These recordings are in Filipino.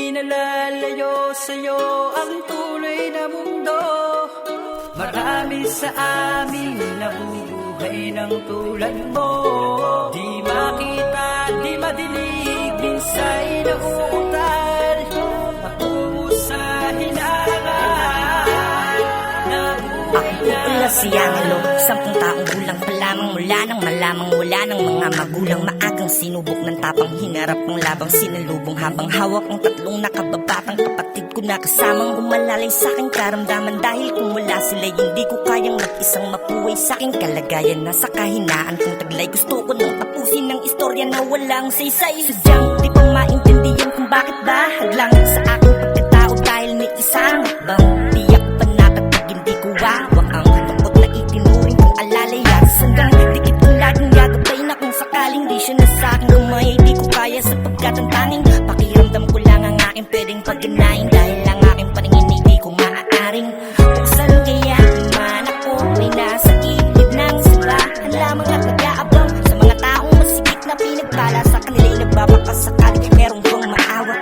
di nalalayo sa'yo ang tunay na mundo. Marami sa amin nabubuhay ng tulad mo. Di makita, di madilig, minsa'y nauutal patungo sa hilangan. Ako pala si Angelo, 10 taong gulang pa lamang mula nang malamang wala ng mga magulang. Maagang sinubok ng tapang hinarap ng labang sinalubong habang hawak ang tatlong nakababatang kapatid ko na kasamang gumalalay sa aking karamdaman. Dahil kung wala sila hindi ko kayang mag-isang mapuhay sa aking kalagayan. Nasa kahinaan kong taglay gusto ko nang tapusin ng istorya na walang saysay. Sadyang di pa maintindihan kung bakit ba hadlang sa aking pagkatao dahil may isang bang di ako panatagpag hindi ko wawak ang lungkot na itinuring kong alalay at hanggang dikit kong laging gagabay na kung sakaling di siya na sa akin kumaya di ko kaya sapagkat ang tanging pakiramdam ko lang ang aking pwedeng pagganahin dahil ang aking paningin ay di ko maaaring buksan kaya naman ako may nasa gilid ng simbahan lamang at nag-aabang sa mga taong masigit na pinagpala sa kanila'y nagbabaka sakali merong bang maawa.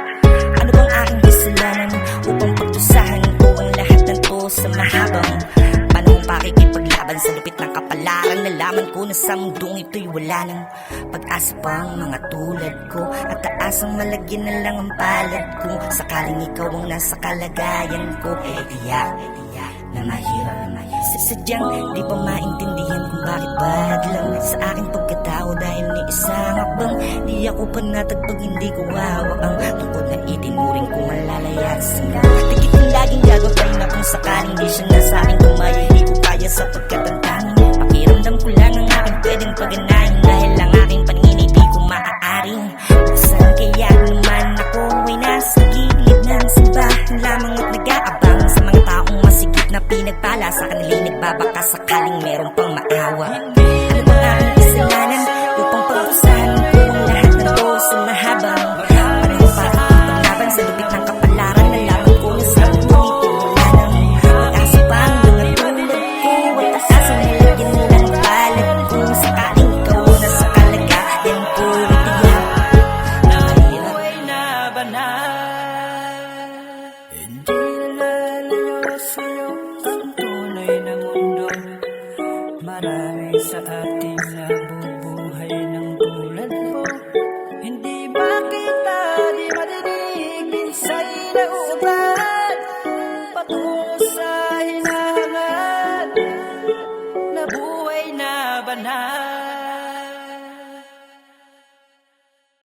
Ano bang aking kasalanan upang pagdusahan ko ang lahat ng to sa mahabang panahong pakikipaglaban sa lupit ng kapalaran. Nalaman ko na sa mundong ito'y wala ng pag-asa pang mga tulad ko at taasang malagyan na lang ang palad ko sakaling ikaw ang nasa kalagayan ko. Tiyak na mahirap sadyang di pa maintindihan kung bakit ba hadlang sa aking pagkatao dahil ni isang akbang di ako panatagpag hindi ko hawak ang tungkol na itinuring ko malalayas. Tikit kong laging gagawin na kung sakaling di siya na sa aking kumaya di ko kaya sapagkat ang tanging pakiramdam ko lang ang aking pwedeng pagganahin dahil ang aking paningin ay di ko maaaring buksan kaya naman ako ay nasa gilid ng simbahan lamang at nag-aabang sa mga taong masigit na pinagpala sa kanila'y nagbabaka sakaling meron pang maawa.